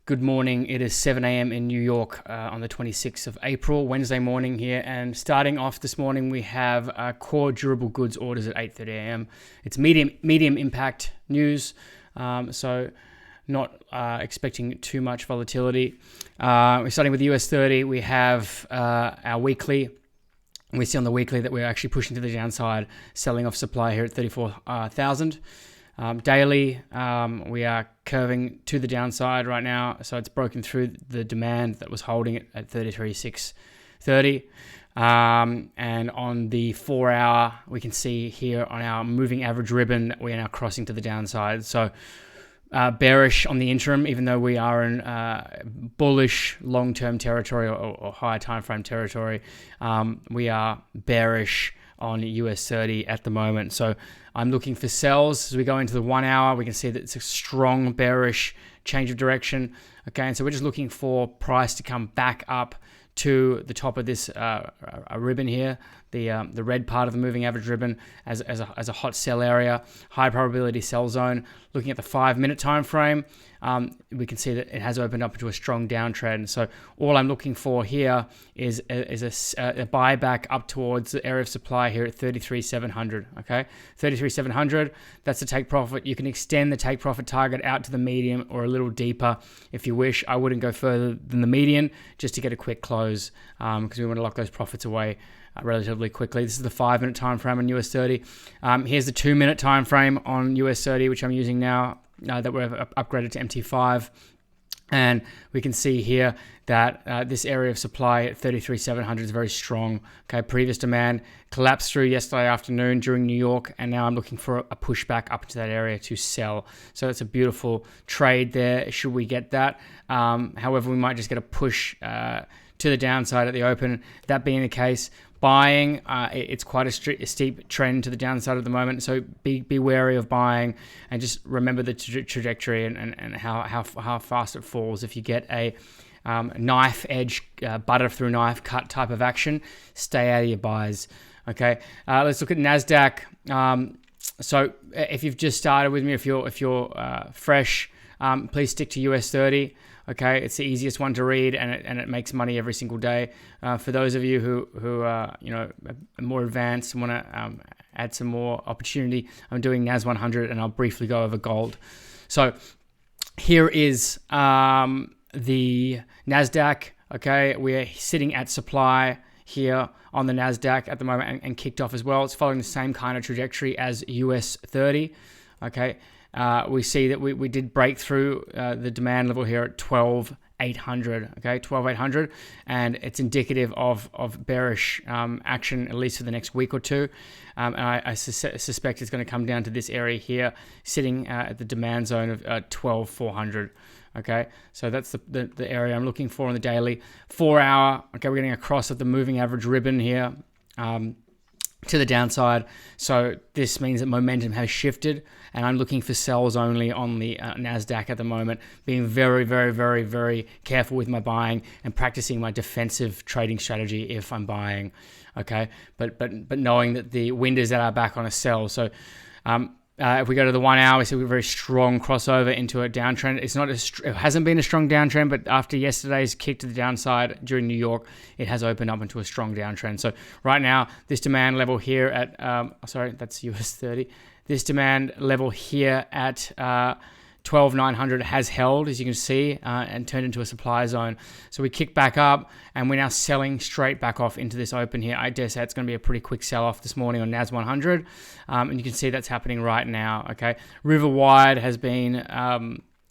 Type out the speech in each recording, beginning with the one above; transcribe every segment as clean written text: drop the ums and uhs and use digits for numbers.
Good morning. It is 7 a.m. in New York on the 26th of April, Wednesday morning here. And starting off this morning, we have core durable goods orders at 8:30 a.m. It's medium impact news, so not expecting too much volatility. We're starting with the US 30. We have our weekly. We see on the weekly that we're actually pushing to the downside, selling off supply here at 34,000. Daily, we are curving to the downside right now, so it's broken through the demand that was holding it at 33,630. And on the 4 hour, we can see here on our moving average ribbon that we are now crossing to the downside. So bearish on the interim, even though we are in bullish long-term territory or higher time frame territory. We are bearish on US 30 at the moment. So I'm looking for sells as we go into the 1 hour. We can see that it's a strong bearish change of direction. Okay, and so we're just looking for price to come back up to the top of this a ribbon here, the red part of the moving average ribbon as a hot sell area, high probability sell zone. Looking at the 5-minute time frame, we can see that it has opened up into a strong downtrend. So all I'm looking for here is a buyback up towards the area of supply here at 33,700. Okay, 33,700. That's the take profit. You can extend the take profit target out to the median or a little deeper if you wish. I wouldn't go further than the median just to get a quick close because we want to lock those profits away relatively quickly. This is the 5-minute time frame on US 30. Here's the 2-minute time frame on US 30, which I'm using now that we've upgraded to MT5. And we can see here that this area of supply at 33,700 is very strong. Okay, previous demand collapsed through yesterday afternoon during New York, and now I'm looking for a pushback up into that area to sell. So it's a beautiful trade there should we get that. However, we might just get a push to the downside at the open. That being the case, buying, it's quite a steep trend to the downside at the moment, so be wary of buying and just remember the trajectory and how fast it falls. If you get a knife edge, butter through knife cut type of action, stay out of your buys. Okay, let's look at NASDAQ. So if you've just started with me, if you're fresh, please stick to US 30. Okay, it's the easiest one to read, and it makes money every single day. For those of you who are more advanced and want to add some more opportunity, I'm doing NAS 100, and I'll briefly go over gold. So here is the NASDAQ. Okay, we're sitting at supply here on the NASDAQ at the moment and kicked off as well. It's following the same kind of trajectory as US 30. Okay. We see that we did break through the demand level here at 12,800, okay, 12,800, and it's indicative of bearish action, at least for the next week or two. And I suspect it's going to come down to this area here, sitting at the demand zone of 12,400. Okay, so that's the area I'm looking for on the daily. 4 hour, okay, we're getting a cross of the moving average ribbon here. To the downside, so this means that momentum has shifted, and I'm looking for sells only on the NASDAQ at the moment, being very, very, very, very careful with my buying and practicing my defensive trading strategy if I'm buying, okay, but knowing that the wind is at our back on a sell. So if we go to the 1 hour, we see a very strong crossover into a downtrend. It hasn't been a strong downtrend, but after yesterday's kick to the downside during New York, it has opened up into a strong downtrend. So right now, this demand level here at, that's US 30. This demand level here at 12,900 has held, as you can see, and turned into a supply zone. So we kick back up, and we're now selling straight back off into this open here. I dare say it's going to be a pretty quick sell-off this morning on NAS 100, and you can see that's happening right now. Okay, river wide has been,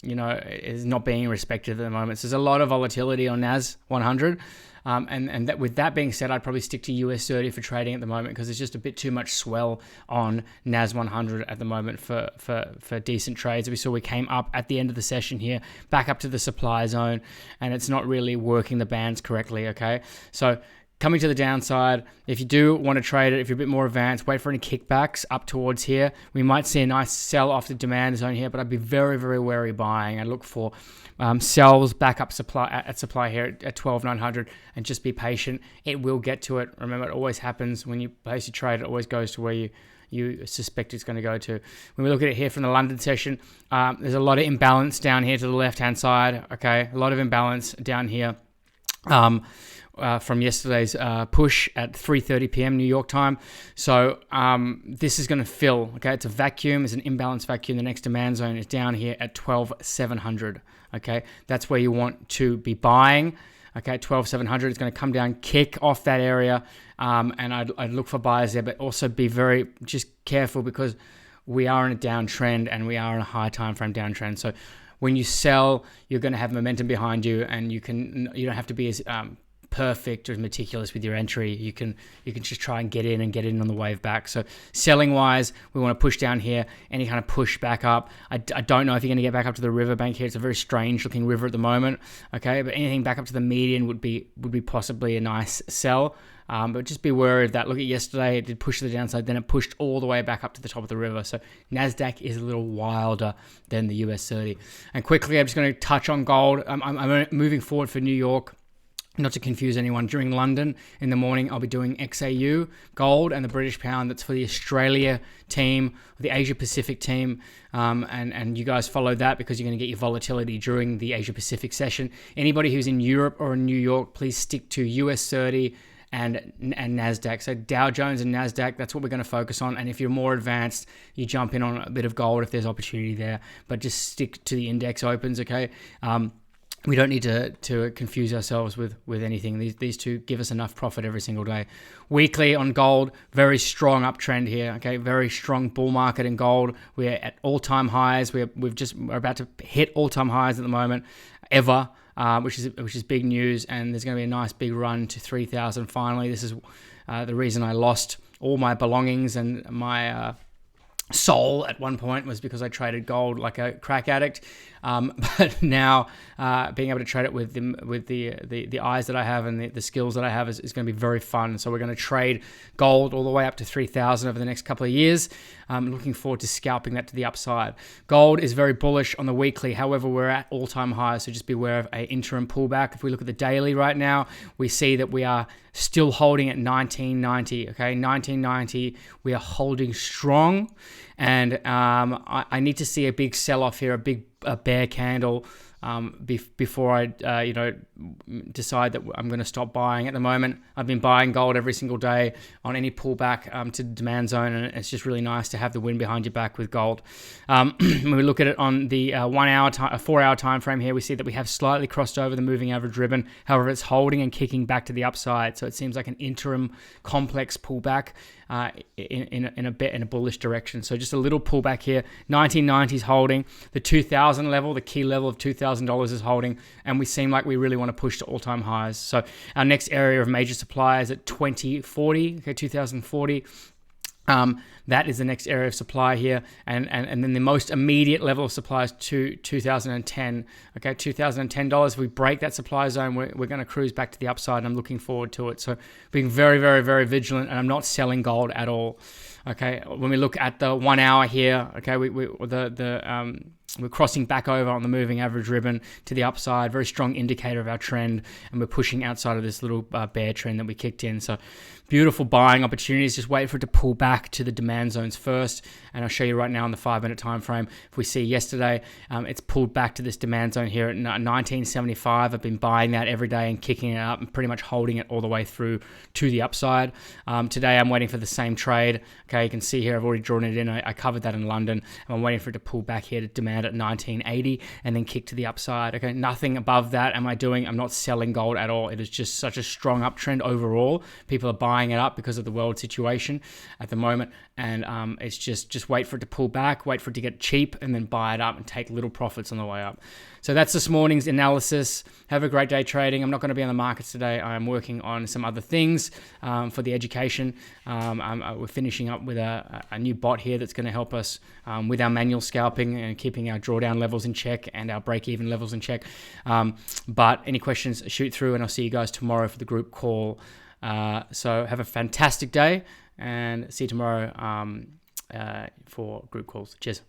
is not being respected at the moment. So there's a lot of volatility on NAS 100. And that, with that being said, I'd probably stick to US 30 for trading at the moment because there's just a bit too much swell on NAS 100 at the moment for decent trades. We saw we came up at the end of the session here, back up to the supply zone, and it's not really working the bands correctly, okay? So coming to the downside, if you do want to trade it, if you're a bit more advanced, wait for any kickbacks up towards here. We might see a nice sell off the demand zone here, but I'd be very, very wary buying. I look for sells back up supply here at 12,900 and just be patient. It will get to it. Remember, it always happens when you place your trade. It always goes to where you you suspect it's going to go to. When we look at it here from the London session, there's a lot of imbalance down here to the left-hand side. Okay, a lot of imbalance down here. From yesterday's push at 3:30 p.m. New York time. So this is going to fill. Okay, it's a vacuum. It's an imbalance vacuum. The next demand zone is down here at 12,700. Okay, that's where you want to be buying. Okay, 12,700. It's going to come down, kick off that area, and I'd look for buyers there, but also be very just careful because we are in a downtrend and we are in a high time frame downtrend. So when you sell, you're going to have momentum behind you, and you don't have to be as perfect or as meticulous with your entry. You can just try and get in on the wave back. So selling wise, we want to push down here, any kind of push back up. I don't know if you're going to get back up to the riverbank here. It's a very strange looking river at the moment. Okay, but anything back up to the median would be possibly a nice sell. But just be wary of that. Look at yesterday, it did push to the downside, then it pushed all the way back up to the top of the river. So NASDAQ is a little wilder than the US 30. And quickly, I'm just going to touch on gold. I'm moving forward for New York. Not to confuse anyone, during London in the morning, I'll be doing XAU, gold, and the British pound. That's for the Australia team, the Asia Pacific team. And you guys follow that because you're going to get your volatility during the Asia Pacific session. Anybody who's in Europe or in New York, please stick to US 30 and NASDAQ. So Dow Jones and NASDAQ, that's what we're going to focus on. And if you're more advanced, you jump in on a bit of gold if there's opportunity there. But just stick to the index opens, okay? We don't need to confuse ourselves with anything. These two give us enough profit every single day. Weekly on gold, very strong uptrend here. Okay, very strong bull market in gold. We're at all-time highs. We're about to hit all-time highs at the moment, ever, which is big news. And there's going to be a nice big run to 3,000 finally. This is the reason I lost all my belongings and my soul at one point was because I traded gold like a crack addict. But now being able to trade it with the eyes that I have and the skills that I have is going to be very fun. So we're going to trade gold all the way up to 3,000 over the next couple of years. I'm looking forward to scalping that to the upside. Gold is very bullish on the weekly. However, we're at all-time highs, so just beware of an interim pullback. If we look at the daily right now, we see that we are still holding at 1990. Okay, 1990. We are holding strong, and I need to see a big sell-off here, a bear candle before I decide that I'm going to stop buying. At the moment, I've been buying gold every single day on any pullback to the demand zone, and it's just really nice to have the wind behind your back with gold. When we look at it on the 4-hour time frame here, we see that we have slightly crossed over the moving average ribbon. However, it's holding and kicking back to the upside, so it seems like an interim complex pullback in a bullish direction. So just a little pullback here. 1990s holding, the 2000 level, the key level of $2,000 is holding, and we seem like we really want to push to all-time highs. So our next area of major supply is at 2040, okay, 2040. That is the next area of supply here, and then the most immediate level of supply is to 2010. Okay, $2,010. If we break that supply zone, we're going to cruise back to the upside, and I'm looking forward to it. So being very, very, very vigilant, and I'm not selling gold at all. Okay, when we look at the 1 hour here, okay, we're crossing back over on the moving average ribbon to the upside, very strong indicator of our trend, and we're pushing outside of this little bear trend that we kicked in. So beautiful buying opportunities. Just wait for it to pull back to the demand zones first, and I'll show you right now on the 5-minute time frame. If we see yesterday, it's pulled back to this demand zone here at 1975. I've been buying that every day and kicking it up and pretty much holding it all the way through to the upside. Today I'm waiting for the same trade. Okay, you can see here I've already drawn it in. I covered that in London, and I'm waiting for it to pull back here to demand at 1980 and then kick to the upside. Okay, nothing above that am I doing. I'm not selling gold at all. It is just such a strong uptrend overall. People are buying it up because of the world situation at the moment, and it's just wait for it to pull back, wait for it to get cheap, and then buy it up and take little profits on the way up. So that's this morning's analysis. Have a great day trading. I'm not going to be on the markets today. I'm working on some other things for the education. We're finishing up with a new bot here that's going to help us with our manual scalping and keeping our drawdown levels in check and our break-even levels in check. But any questions, shoot through, and I'll see you guys tomorrow for the group call. So have a fantastic day, and see you tomorrow for group calls. Cheers.